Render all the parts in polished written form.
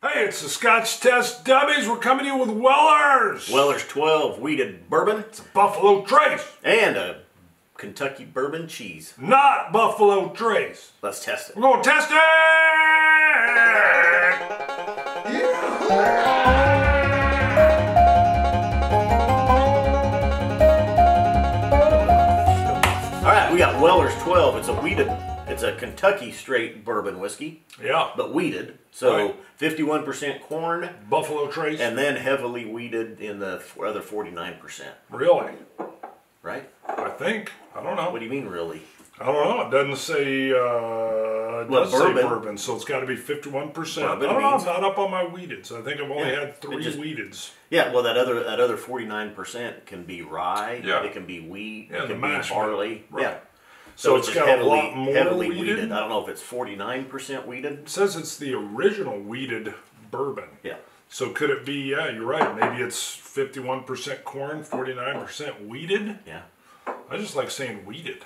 Hey, it's the Scotch Test Dummies. We're coming to you with Weller's. Weller's 12 wheated bourbon. It's a Buffalo Trace. And a Kentucky bourbon cheese. Not Buffalo Trace. Let's test it. We're going to test it! Alright, we got Weller's 12. It's a wheated, it's a Kentucky straight bourbon whiskey. Yeah. But wheated. So right. 51% corn. Buffalo Trace. And then heavily wheated in the other 49%. Really? Right? I think. I don't know. What do you mean, really? I don't know. It doesn't say, Well, say bourbon, so it's got to be 51%. Bourbon I don't know. means- I'm not up on my wheateds. I think I've only had three wheateds. Yeah, well, that other 49% can be rye. Yeah. It can be wheat. Yeah, it can the be mash barley. Right. Yeah. So it's it's just got a lot more heavily wheated? wheated. I don't know if it's 49% wheated. It says it's the original wheated bourbon. Yeah. So could it be, yeah, you're right, maybe it's 51% corn, 49% wheated? Yeah. I just like saying wheated.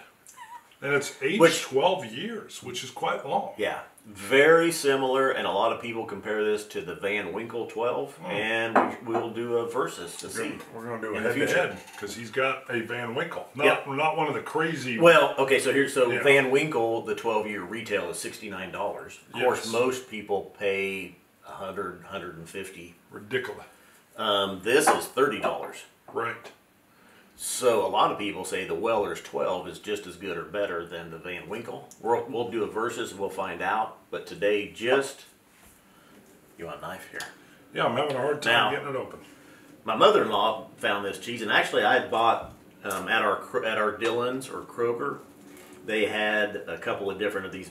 And it's aged 12 years, which is quite long. Yeah. Very similar, and a lot of people compare this to the Van Winkle 12, and we'll do a versus to see. We're going to do a in the future. head-to-head, because he's got a Van Winkle. Yep. Not one of the crazy... Well, okay, so Yeah. Van Winkle, the 12-year retail is $69. Of course, most people pay $100, $150. Ridiculous. This is $30. Right. So a lot of people say the Weller's 12 is just as good or better than the Van Winkle. We'll do a versus and we'll find out. But today, you want a knife here? Yeah, I'm having a hard time getting it open. My mother-in-law found this cheese, and actually I had bought at our Dillon's or Kroger. They had a couple of different of these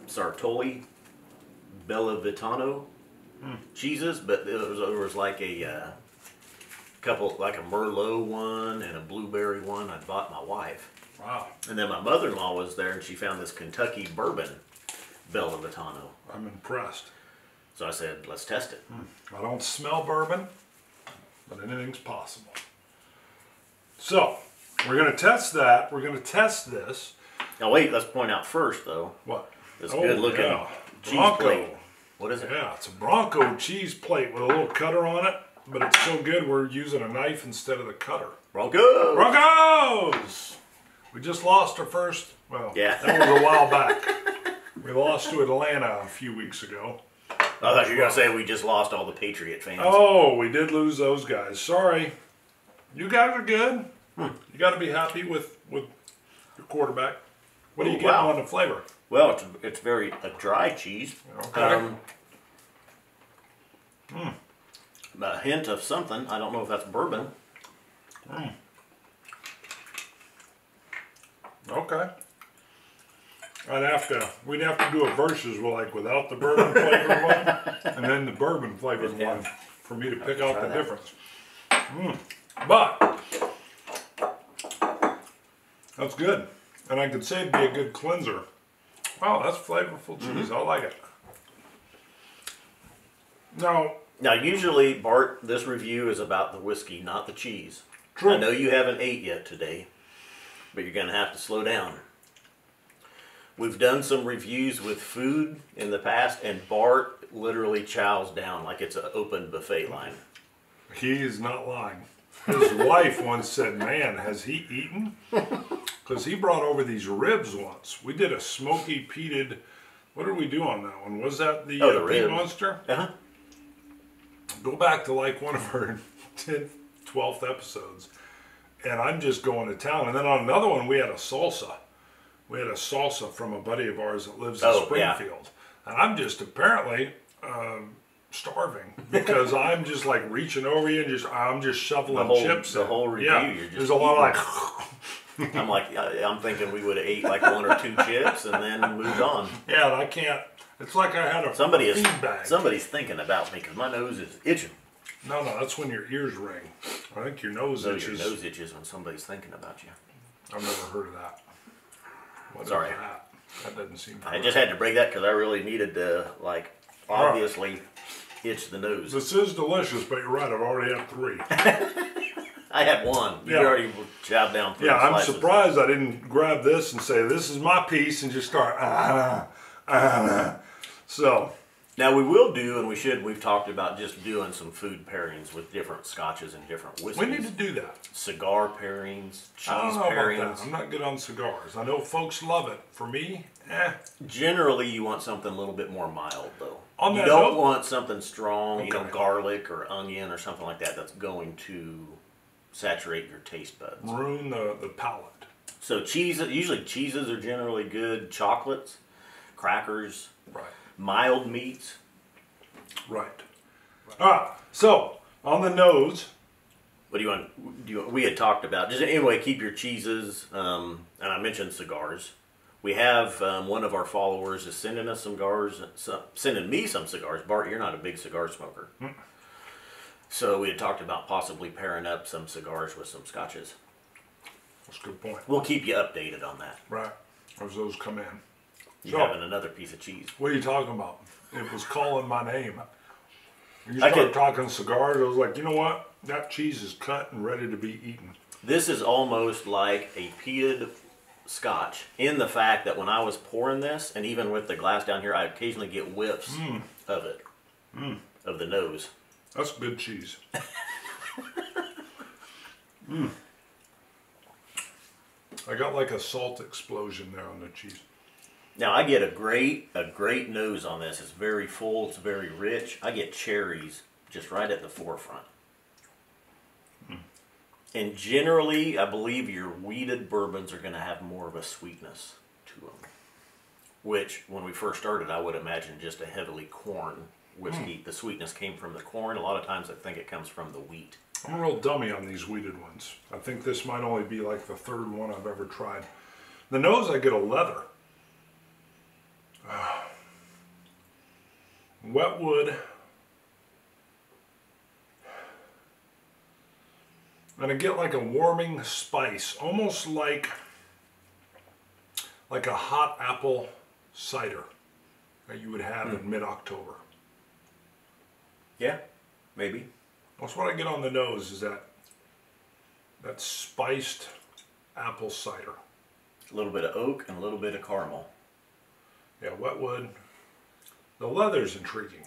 Sartoli Bellavitano cheeses, but there was like a couple, like a Merlot one and a blueberry one I bought my wife. Wow. And then my mother-in-law was there and she found this Kentucky bourbon Bellavitano. I'm impressed. So I said, let's test it. I don't smell bourbon, but anything's possible. So, we're going to test that. We're going to test this. Now wait, let's point out first though. What? This good looking cheese Bronco. plate. What is it? Yeah, it's a Bronco cheese plate with a little cutter on it, but it's so good we're using a knife instead of the cutter. Bronco! Broncos! We just lost our first, well, Yeah. that was a while back. We lost to Atlanta a few weeks ago. I thought you were going to say we just lost all the Patriot fans. Oh, we did lose those guys. Sorry. You guys are good. You got to be happy with your quarterback. What do you get on the flavor? Well, it's very a dry cheese. Okay. A hint of something. I don't know if that's bourbon. Okay. We'd have to do a versus without the bourbon flavored one, and then the bourbon flavored one for me to pick out the difference. But that's good, and I could say it'd be a good cleanser. Wow, that's flavorful cheese. I like it. Now, usually, Bart, this review is about the whiskey, not the cheese. True. I know you haven't ate yet today, but you're going to have to slow down. We've done some reviews with food in the past, and Bart literally chows down like it's an open buffet line. He is not lying. His wife once said, "Man, has he eaten?" Because he brought over these ribs once. We did a smoky peated. What did we do on that one? Was that the Peat Monster? Uh-huh. Go back to like one of our 10th, 12th episodes, and I'm just going to town. And then on another one, we had a salsa. We had a salsa from a buddy of ours that lives in Springfield. Yeah. And I'm just apparently starving because I'm just like reaching over you and I'm just shoveling chips. The whole review, you're just there's a lot of like... I'm thinking we would have ate like 1 or 2 chips and then moved on. Yeah, and I can't. It's like I had a feedback. Somebody's thinking about me because my nose is itching. No, that's when your ears ring. I think your nose itches. Your nose itches when somebody's thinking about you. I've never heard of that. What Sorry. is that? That doesn't seem I just had to break that because I really needed to, obviously itch the nose. This is delicious, but you're right. I've already had 3. I had 1. You already chopped down 3 Yeah, slices. I'm surprised I didn't grab this and say, this is my piece, and just start, So, Now we will do, and we've talked about just doing some food pairings with different scotches and different whiskeys. We need to do that. Cigar pairings, cheese I don't know pairings. about that. I'm not good on cigars. I know folks love it. For me, Generally, you want something a little bit more mild, though. On You that don't note- want something strong, Okay. garlic or onion or something like that that's going to saturate your taste buds. Ruin the palate. So usually cheeses are generally good. Chocolates, crackers, Right. mild meats. Right. All right. So on the nose. What do you want? We had talked about just anyway. Keep your cheeses, and I mentioned cigars. We have one of our followers is sending us sending me some cigars. Bart, you're not a big cigar smoker, so we had talked about possibly pairing up some cigars with some scotches. That's a good point. We'll keep you updated on that. Right. As those come in. You having another piece of cheese? What are you talking about? It was calling my name. When you I started could- talking cigars, I was like, you know what? That cheese is cut and ready to be eaten. This is almost like a peated scotch in the fact that when I was pouring this, and even with the glass down here, I occasionally get whiffs of it, of the nose. That's good cheese. I got like a salt explosion there on the cheese. Now I get a great nose on this. It's very full. It's very rich. I get cherries just right at the forefront. And generally, I believe your wheated bourbons are going to have more of a sweetness to them. Which, when we first started, I would imagine just a heavily corn whiskey. The sweetness came from the corn. A lot of times I think it comes from the wheat. I'm a real dummy on these wheated ones. I think this might only be like the third one I've ever tried. The nose, I get a leather. Wet wood. And I get like a warming spice, almost like a hot apple cider that you would have in mid-October. Yeah, maybe. That's what I get on the nose, is that spiced apple cider. A little bit of oak and a little bit of caramel. Yeah, wet wood. The leather's intriguing.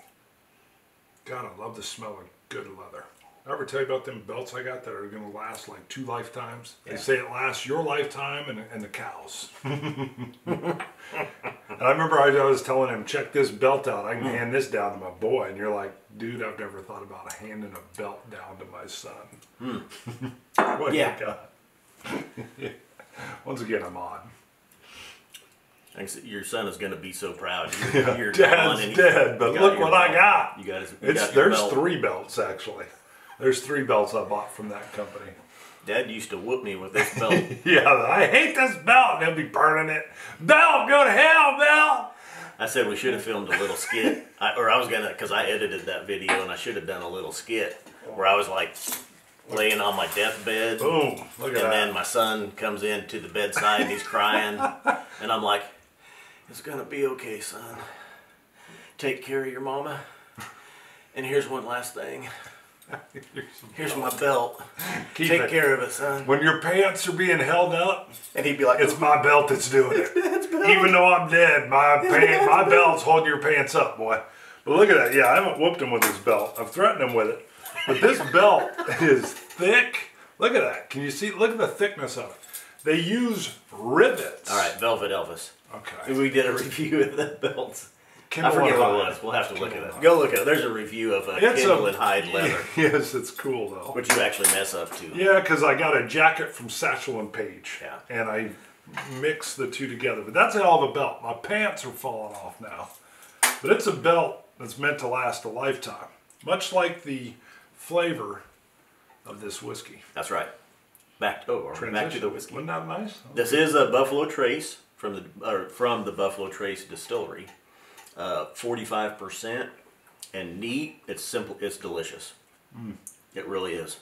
God, I love the smell of good leather. I ever tell you about them belts I got that are going to last like 2 lifetimes? Yeah. They say it lasts your lifetime and the cows. And I remember I was telling him, check this belt out. I can hand this down to my boy. And you're like, dude, I've never thought about handing a belt down to my son. What Yeah. you got? Once again, I'm odd. Your son is going to be so proud. You're Dad's gone and dead, but look what I got. You got his, There's belt. 3 belts, actually. There's 3 belts I bought from that company. Dad used to whoop me with this belt. Yeah, I hate this belt. And he'll be burning it. Belt, go to hell, belt. I said we should have filmed a little skit. I was going to, because I edited that video, and I should have done a little skit where I was like laying on my deathbed. Boom. Look at And that. then my son comes in to the bedside and he's crying. And I'm like, it's going to be okay, son. Take care of your mama. And here's one last thing. Here's my belt. Keep Take it. care of it, son. When your pants are being held up, And he'd be like, it's my belt that's doing it. Even though I'm dead, my belt's holding your pants up, boy. But look at that. Yeah, I haven't whooped him with this belt. I've threatened him with it. But this belt is thick. Look at that. Can you see? Look at the thickness of it. They use rivets. all right, Velvet Elvis. Okay. We did a review of that belt. I Kindle forget and what it Hide. was. We'll have to look at Kindle it. and Go look at it. There's a review of a It's Kindle and Hide leather, Yes, it's cool though. which you actually mess up too. Yeah, because I got a jacket from Satchel and Page. Yeah. And I mixed the two together. But that's a hell of a belt. My pants are falling off now. But it's a belt that's meant to last a lifetime. Much like the flavor of this whiskey. That's right. Back to the whiskey. Wasn't that nice? This is a Buffalo Trace from the Buffalo Trace distillery. 45% and neat. It's simple. It's delicious. It really is.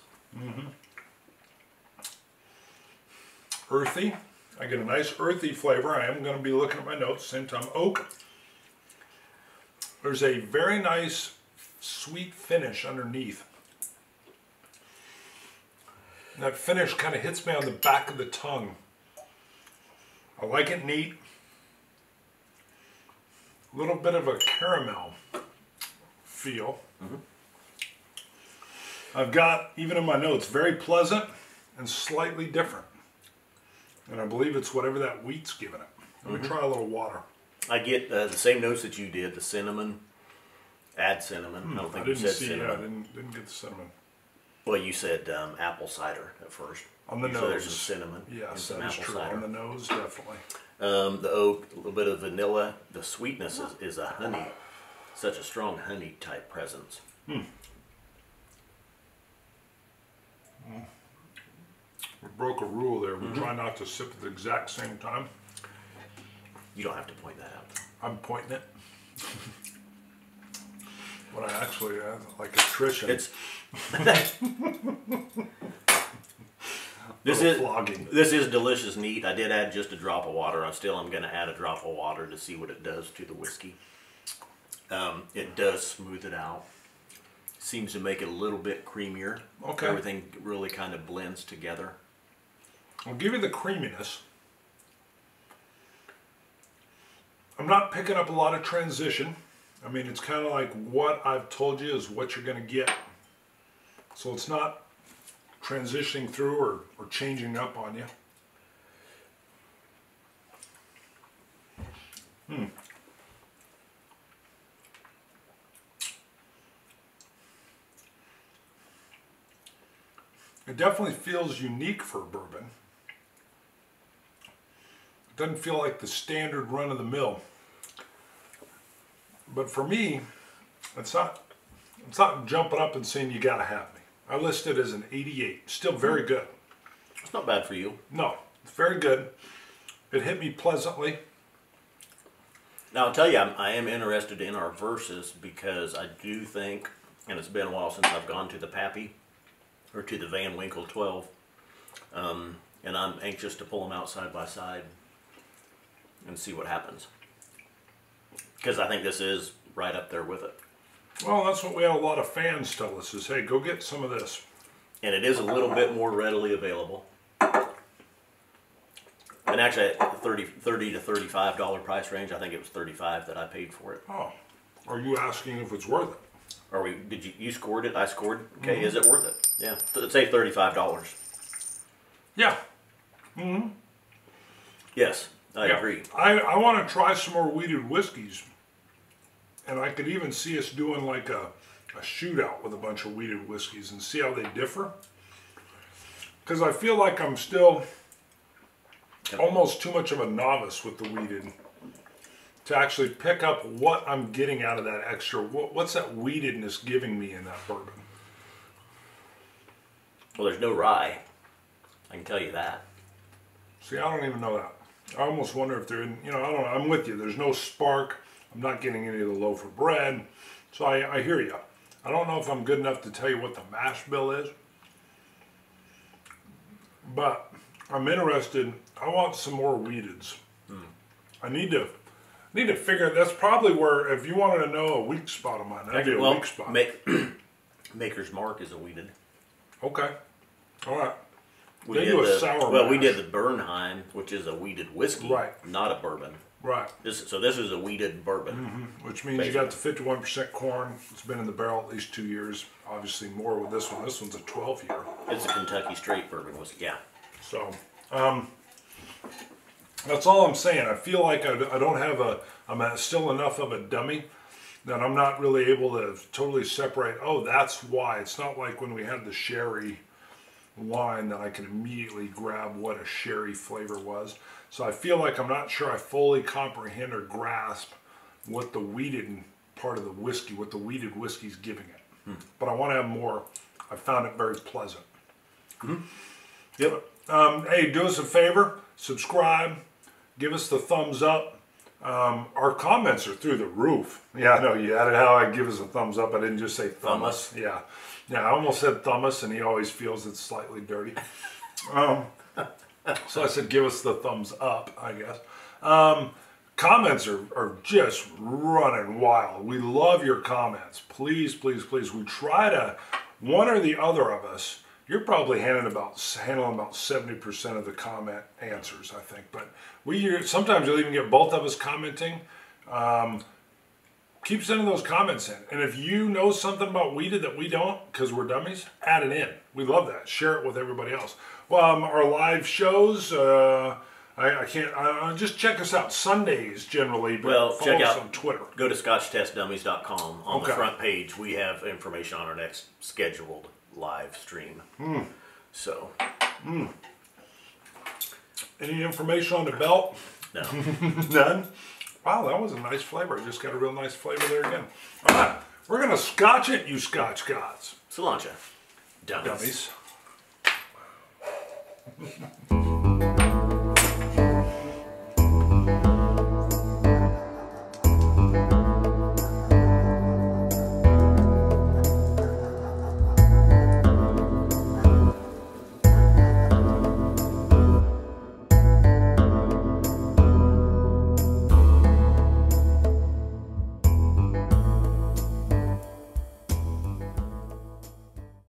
Earthy. I get a nice earthy flavor. I am going to be looking at my notes. Same time, oak. There's a very nice sweet finish underneath. And that finish kind of hits me on the back of the tongue. I like it neat. A little bit of a caramel feel. I've got, even in my notes, very pleasant and slightly different. And I believe it's whatever that wheat's giving it. Let me try a little water. I get the same notes that you did, the cinnamon. Add cinnamon. I don't think you said cinnamon. Yeah, I didn't get the cinnamon. Well, you said apple cider at first. On the nose. So there's some cinnamon. Yes, and that is some apple true. cider. On the nose, definitely. The oak, a little bit of vanilla. The sweetness is a honey, such a strong honey type presence. We broke a rule there. We try not to sip at the exact same time. You don't have to point that out. I'm pointing it. What I actually like attrition. It's this is flogging. This is delicious neat. I did add just a drop of water. I'm going to add a drop of water to see what it does to the whiskey. It does smooth it out. Seems to make it a little bit creamier. Okay. Everything really kind of blends together. I'll give you the creaminess. I'm not picking up a lot of transition. I mean, it's kind of like what I've told you is what you're going to get. So it's not transitioning through or changing up on you. It definitely feels unique for a bourbon. It doesn't feel like the standard run-of-the-mill. But for me, it's not jumping up and saying you gotta have me. I list it as an 88. Still very good. It's not bad for you. No, it's very good. It hit me pleasantly. Now I'll tell you, I am interested in our verses because I do think, and it's been a while since I've gone to the Pappy or to the Van Winkle 12, and I'm anxious to pull them out side by side and see what happens. Because I think this is right up there with it. Well, that's what we had a lot of fans tell us is, hey, go get some of this. And it is a little bit more readily available. And actually at $30 to $35 price range, I think it was $35 that I paid for it. Oh, are you asking if it's worth it? You scored it? I scored. Okay, is it worth it? Yeah, let's say $35. Yeah. Yes, I agree. I want to try some more wheated whiskeys. And I could even see us doing like a shootout with a bunch of wheated whiskeys and see how they differ. Because I feel like I'm still almost too much of a novice with the wheated to actually pick up what I'm getting out of that extra. What's that wheatedness giving me in that bourbon? Well, there's no rye. I can tell you that. See, I don't even know that. I almost wonder if they're in, I don't know. I'm with you. There's no spark. I'm not getting any of the loaf of bread. So I hear you. I don't know if I'm good enough to tell you what the mash bill is. But I'm interested. I want some more wheateds. I need to figure. That's probably where, if you wanted to know a weak spot of mine, that'd be a weak spot. Maker's Mark is a wheated. Okay. All right. We did the Bernheim, which is a wheated whiskey, right? Not a bourbon. Right. So this is a wheated bourbon. Which means basically. You got the 51% corn. It's been in the barrel at least 2 years. Obviously more with this one. This one's a 12-year. It's a Kentucky straight bourbon whiskey, yeah. So, that's all I'm saying. I feel like I don't have I'm still enough of a dummy that I'm not really able to totally separate, oh, that's why. It's not like when we had the sherry wine that I could immediately grab what a sherry flavor was. So I feel like I'm not sure I fully comprehend or grasp what the wheated part of the whiskey, what the wheated whiskey's giving it. But I want to have more. I found it very pleasant. Yep. Hey, do us a favor, subscribe, give us the thumbs up. Our comments are through the roof. Yeah, I know you added how I give us a thumbs up. I didn't just say thumbus. Yeah. Yeah, I almost said thumbus, and he always feels it's slightly dirty. So I said give us the thumbs up, I guess. Comments are just running wild. We love your comments. Please, please, please. We try to, one or the other of us, you're probably handling about 70% of the comment answers, I think. But sometimes you'll even get both of us commenting. keep sending those comments in. And if you know something about weeded that we don't, because we're dummies, add it in. We love that. Share it with everybody else. Well, our live shows, just check us out Sundays generally, but follow check us out on Twitter. Go to scotchtestdummies.com. On the front page, we have information on our next scheduled live stream. So, any information on the belt? no. None? Wow, that was a nice flavor. Just got a real nice flavor there again. All right, we're going to scotch it, you Scotch gods. Cilantro. Dummies. Dummies.